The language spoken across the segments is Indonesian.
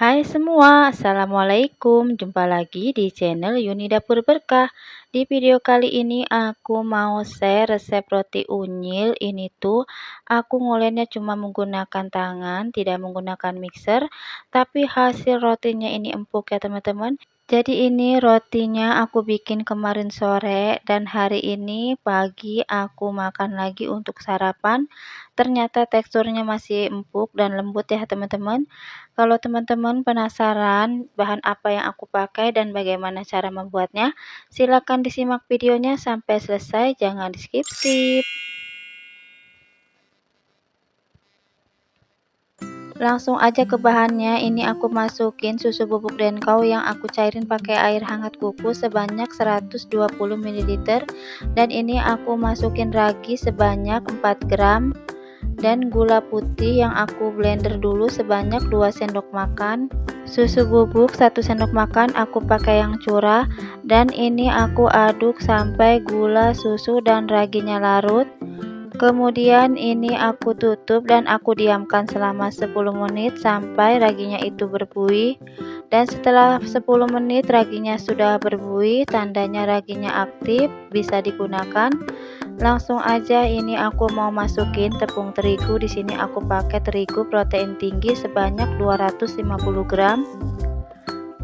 Hai semua, Assalamualaikum. Jumpa lagi di channel Yuni Dapur Berkah. Di video kali ini aku mau share resep roti unyil. Ini tuh aku ngolennya cuma menggunakan tangan, tidak menggunakan mixer. Tapi hasil rotinya ini empuk ya teman-teman. Jadi ini rotinya aku bikin kemarin sore dan hari ini pagi aku makan lagi untuk sarapan. Ternyata teksturnya masih empuk dan lembut ya teman-teman. Kalau teman-teman penasaran bahan apa yang aku pakai dan bagaimana cara membuatnya, silakan disimak videonya sampai selesai, jangan di-skip-skip. Langsung aja ke bahannya, ini aku masukin susu bubuk Denkau yang aku cairin pakai air hangat kukus sebanyak 120 ml dan ini aku masukin ragi sebanyak 4 gram dan gula putih yang aku blender dulu sebanyak 2 sendok makan. Susu bubuk 1 sendok makan aku pakai yang curah dan ini aku aduk sampai gula, susu dan raginya larut. Kemudian ini aku tutup dan aku diamkan selama 10 menit sampai raginya itu berbuih. Dan setelah 10 menit raginya sudah berbuih, tandanya raginya aktif, bisa digunakan. Langsung aja ini aku mau masukin tepung terigu. Di sini aku pakai terigu protein tinggi sebanyak 250 gram.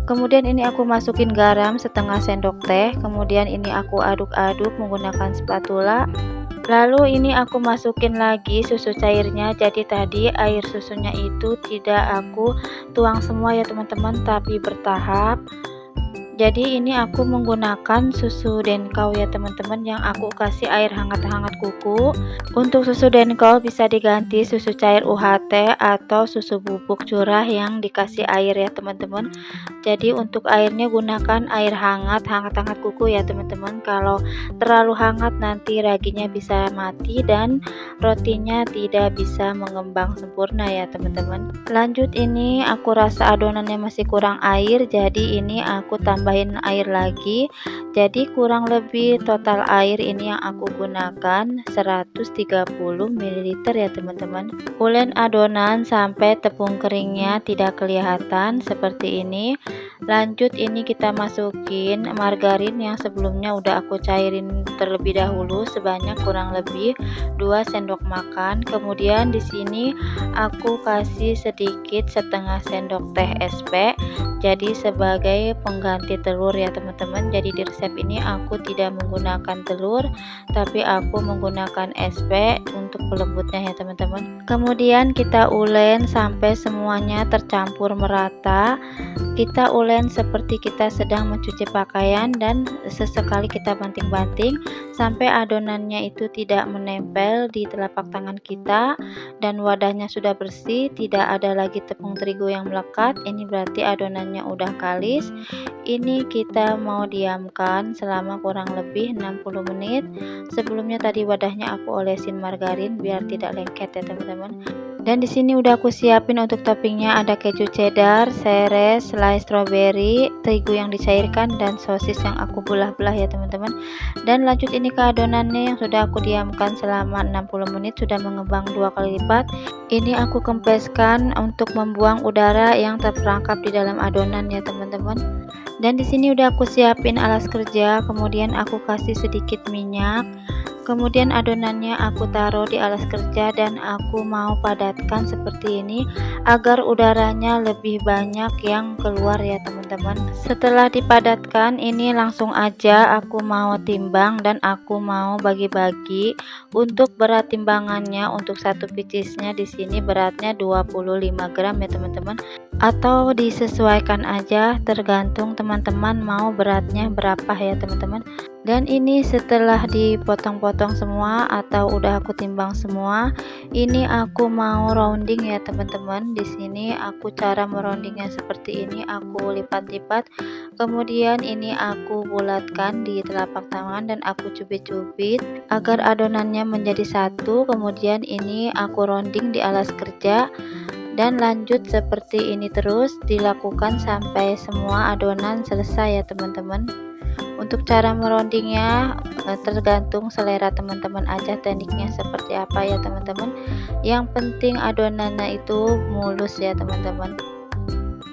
Kemudian ini aku masukin garam setengah sendok teh. Kemudian ini aku aduk-aduk menggunakan spatula. Lalu ini aku masukin lagi susu cairnya. Jadi tadi air susunya itu tidak aku tuang semua ya teman-teman, tapi bertahap. Jadi ini aku menggunakan susu Denkau ya teman-teman, yang aku kasih air hangat-hangat kuku. Untuk susu Denkau bisa diganti susu cair UHT atau susu bubuk curah yang dikasih air ya teman-teman. Jadi untuk airnya gunakan air hangat kuku ya teman-teman. Kalau terlalu hangat nanti raginya bisa mati dan rotinya tidak bisa mengembang sempurna ya teman-teman. Lanjut, ini aku rasa adonannya masih kurang air, jadi ini aku tambahin air lagi. Jadi kurang lebih total air ini yang aku gunakan 130 ml ya teman-teman. Ulen adonan sampai tepung keringnya tidak kelihatan seperti ini. Lanjut, ini kita masukin margarin yang sebelumnya udah aku cairin terlebih dahulu sebanyak kurang lebih 2 sendok makan. Kemudian di sini aku kasih sedikit setengah sendok teh SP, jadi sebagai pengganti telur ya teman-teman. Jadi di resep ini aku tidak menggunakan telur, tapi aku menggunakan SP untuk pelembutnya ya teman-teman. Kemudian kita ulen sampai semuanya tercampur merata. Kita ulen seperti kita sedang mencuci pakaian dan sesekali kita banting-banting sampai adonannya itu tidak menempel di telapak tangan kita dan wadahnya sudah bersih, tidak ada lagi tepung terigu yang melekat. Ini berarti adonannya udah kalis. Ini kita mau diamkan selama kurang lebih 60 menit. Sebelumnya tadi wadahnya aku olesin margarin biar tidak lengket ya teman-teman. Dan di sini udah aku siapin untuk toppingnya, ada keju cheddar, seres, selai strawberry, terigu yang dicairkan dan sosis yang aku belah-belah ya teman-teman. Dan lanjut ini ke adonannya yang sudah aku diamkan selama 60 menit, sudah mengembang 2 kali lipat. Ini aku kempeskan untuk membuang udara yang terperangkap di dalam adonan ya teman-teman. Dan di sini udah aku siapin alas kerja, kemudian aku kasih sedikit minyak. Kemudian adonannya aku taruh di alas kerja dan aku mau padatkan seperti ini agar udaranya lebih banyak yang keluar ya teman-teman. Setelah dipadatkan, ini langsung aja aku mau timbang dan aku mau bagi-bagi. Untuk berat timbangannya, untuk satu picisnya di sini beratnya 25 gram ya teman-teman, atau disesuaikan aja tergantung teman-teman mau beratnya berapa ya teman-teman. Dan ini setelah dipotong-potong semua atau udah aku timbang semua, ini aku mau rounding ya teman-teman. Di sini aku cara meroundingnya seperti ini, aku lipat-lipat. Kemudian ini aku bulatkan di telapak tangan dan aku cubit-cubit agar adonannya menjadi satu. Kemudian ini aku rounding di alas kerja. Dan lanjut seperti ini terus dilakukan sampai semua adonan selesai ya teman-teman. Untuk cara merondingnya tergantung selera teman-teman aja, tekniknya seperti apa ya teman-teman. Yang penting adonannya itu mulus ya teman-teman.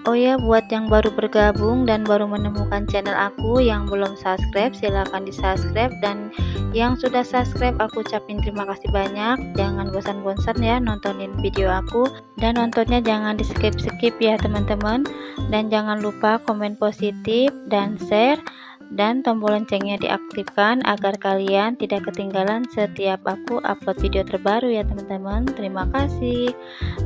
Oh ya, buat yang baru bergabung dan baru menemukan channel aku, yang belum subscribe silahkan di subscribe, dan yang sudah subscribe aku ucapin terima kasih banyak. Jangan bosan-bosan ya nontonin video aku, dan nontonnya jangan di skip-skip ya teman-teman. Dan jangan lupa komen positif dan share, dan tombol loncengnya diaktifkan agar kalian tidak ketinggalan setiap aku upload video terbaru ya teman-teman. Terima kasih.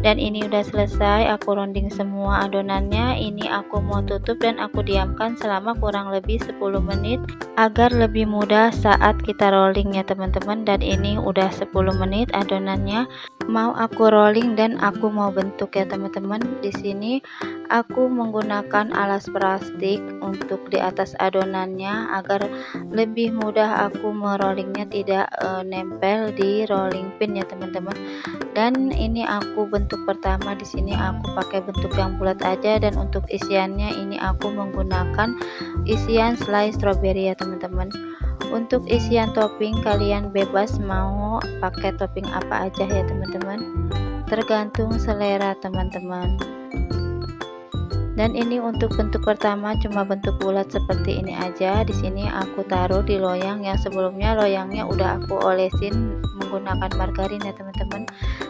Dan ini udah selesai, aku rounding semua adonannya. Ini aku mau tutup dan aku diamkan selama kurang lebih 10 menit agar lebih mudah saat kita rolling ya teman-teman. Dan ini udah 10 menit adonannya mau aku rolling dan aku mau bentuk ya teman-teman. Di sini aku menggunakan alas plastik untuk di atas adonannya agar lebih mudah aku merollingnya, tidak nempel di rolling pin ya teman-teman. Dan ini aku bentuk pertama, di sini aku pakai bentuk yang bulat aja, dan untuk isiannya ini aku menggunakan isian selai stroberi ya teman-teman. Untuk isian topping kalian bebas mau pakai topping apa aja ya teman-teman, tergantung selera teman-teman. Dan ini untuk bentuk pertama cuma bentuk bulat seperti ini aja. Di sini aku taruh di loyang yang sebelumnya loyangnya udah aku olesin menggunakan margarin ya teman-teman.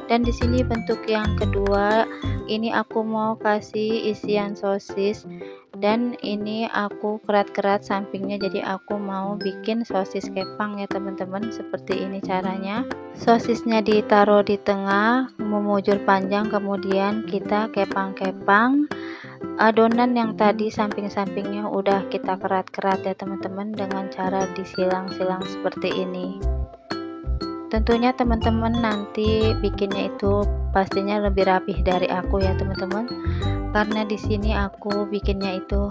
Dan di sini bentuk yang kedua ini aku mau kasih isian sosis, dan ini aku kerat-kerat sampingnya, jadi aku mau bikin sosis kepang ya teman-teman. Seperti ini caranya. Sosisnya ditaruh di tengah memujur panjang, kemudian kita kepang-kepang. Adonan yang tadi samping-sampingnya udah kita kerat-kerat ya teman-teman, dengan cara disilang-silang seperti ini. Tentunya teman-teman nanti bikinnya itu pastinya lebih rapih dari aku ya teman-teman, karena di sini aku bikinnya itu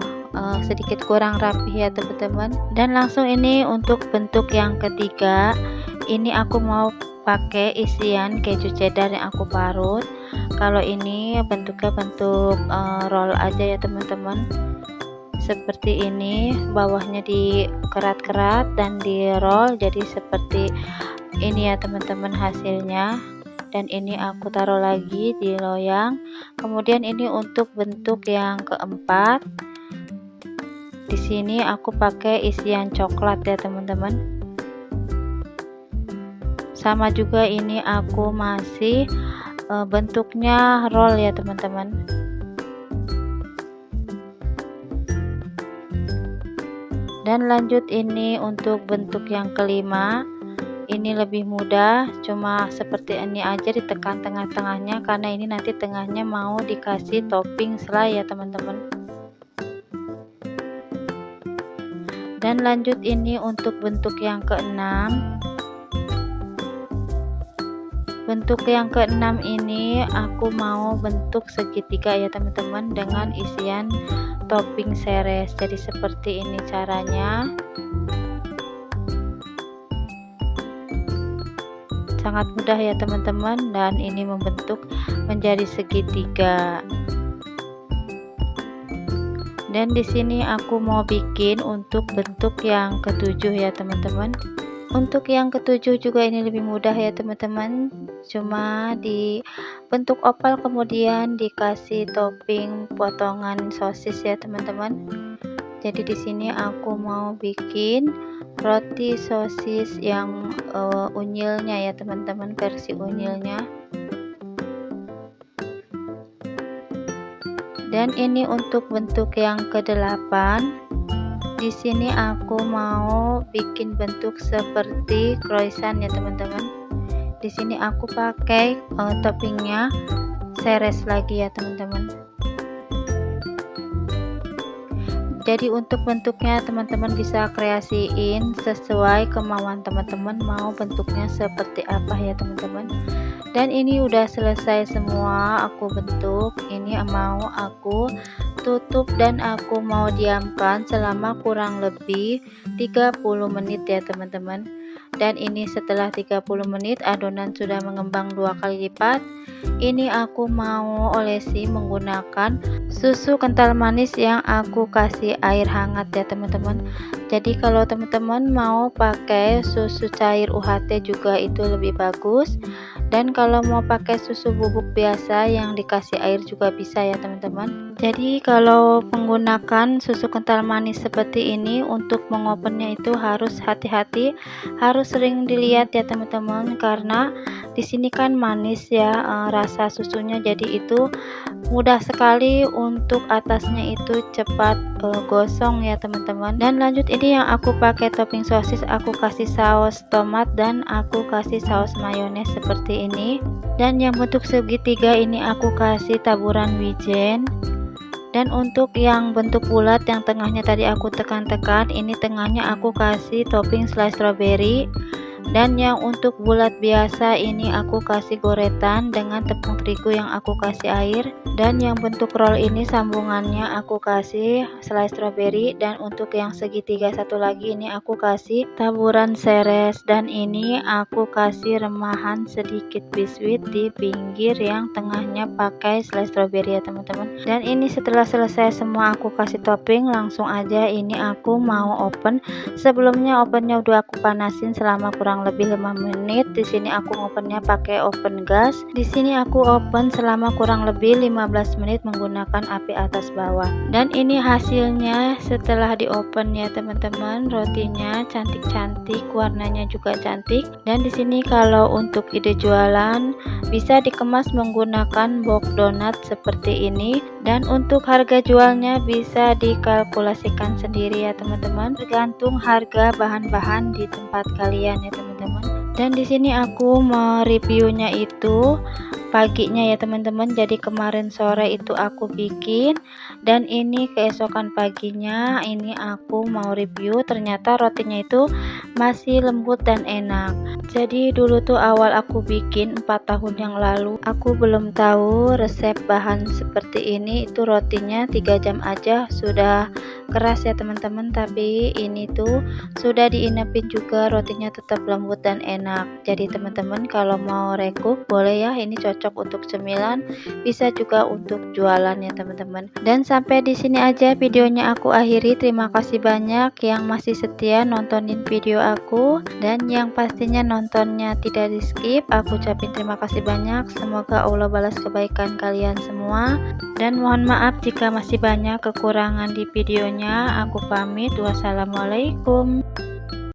sedikit kurang rapih ya teman-teman. Dan langsung ini untuk bentuk yang ketiga, ini aku mau pakai isian keju cheddar yang aku parut. Kalau ini bentuknya bentuk roll aja ya teman-teman, seperti ini. Bawahnya dikerat-kerat dan di roll jadi seperti ini ya teman-teman hasilnya. Dan ini aku taruh lagi di loyang. Kemudian ini untuk bentuk yang keempat, di sini aku pakai isian coklat ya teman-teman. Sama juga ini aku masih bentuknya roll ya teman-teman. Dan lanjut ini untuk bentuk yang kelima, ini lebih mudah, cuma seperti ini aja, ditekan tengah-tengahnya karena ini nanti tengahnya mau dikasih topping selai ya teman-teman. Dan lanjut ini untuk bentuk yang keenam. Bentuk yang keenam ini aku mau bentuk segitiga ya teman-teman, dengan isian topping seres. Jadi seperti ini caranya. Sangat mudah ya teman-teman, dan ini membentuk menjadi segitiga. Dan di sini aku mau bikin untuk bentuk yang ketujuh ya teman-teman. Untuk yang ketujuh juga ini lebih mudah ya teman-teman, cuma dibentuk oval kemudian dikasih topping potongan sosis ya teman-teman. Jadi di sini aku mau bikin roti sosis yang unyilnya ya teman-teman, versi unyilnya. Dan ini untuk bentuk yang kedelapan. Di sini aku mau bikin bentuk seperti croissant ya teman-teman. Di sini aku pakai toppingnya seres lagi ya teman-teman. Jadi untuk bentuknya teman-teman bisa kreasiin sesuai kemauan teman-teman mau bentuknya seperti apa ya teman-teman. Dan ini udah selesai semua aku bentuk. Ini mau aku tutup dan aku mau diamkan selama kurang lebih 30 menit ya teman-teman. Dan ini setelah 30 menit adonan sudah mengembang 2 kali lipat. Ini aku mau olesi menggunakan susu kental manis yang aku kasih air hangat ya teman-teman. Jadi kalau teman-teman mau pakai susu cair UHT juga itu lebih bagus. Dan kalau mau pakai susu bubuk biasa yang dikasih air juga bisa ya teman-teman. Jadi kalau menggunakan susu kental manis seperti ini untuk mengopennya itu harus hati-hati, harus sering dilihat ya teman-teman, karena di sini kan manis ya rasa susunya, jadi itu mudah sekali untuk atasnya itu cepat gosong ya teman-teman. Dan lanjut, ini yang aku pakai topping sosis, aku kasih saus tomat dan aku kasih saus mayones seperti ini. Dan yang bentuk segitiga ini aku kasih taburan wijen. Dan untuk yang bentuk bulat yang tengahnya tadi aku tekan-tekan, ini tengahnya aku kasih topping selai strawberry. Dan yang untuk bulat biasa ini aku kasih goretan dengan tepung terigu yang aku kasih air. Dan yang bentuk roll ini sambungannya aku kasih selai strawberry. Dan untuk yang segitiga satu lagi ini aku kasih taburan seres. Dan ini aku kasih remahan sedikit biskuit di pinggir yang tengahnya pakai selai strawberry ya teman-teman. Dan ini setelah selesai semua aku kasih topping, langsung aja ini aku mau open. Sebelumnya ovennya udah aku panasin selama kurang lebih 5 menit. Di sini aku opennya pakai oven gas. Di sini aku open selama kurang lebih 15 menit menggunakan api atas bawah. Dan ini hasilnya setelah di open ya teman-teman. Rotinya cantik-cantik, warnanya juga cantik. Dan di sini kalau untuk ide jualan bisa dikemas menggunakan box donat seperti ini. Dan untuk harga jualnya bisa dikalkulasikan sendiri ya teman-teman, tergantung harga bahan-bahan di tempat kalian ya teman-teman. Dan di sini aku mereviewnya itu paginya ya teman-teman, jadi kemarin sore itu aku bikin dan ini keesokan paginya ini aku mau review. Ternyata rotinya itu masih lembut dan enak. Jadi dulu tuh awal aku bikin 4 tahun yang lalu, aku belum tahu resep bahan seperti ini. Itu rotinya 3 jam aja sudah keras ya teman-teman, tapi ini tuh sudah diinepin juga, rotinya tetap lembut dan enak. Jadi teman-teman kalau mau recook boleh ya, ini cocok untuk cemilan, bisa juga untuk jualan ya teman-teman. Dan sampai di sini aja videonya aku akhiri. Terima kasih banyak yang masih setia nontonin video aku, dan yang pastinya nontonnya tidak di skip. Aku ucapin terima kasih banyak, semoga Allah balas kebaikan kalian semua. Dan mohon maaf jika masih banyak kekurangan di videonya. Aku pamit, wassalamualaikum.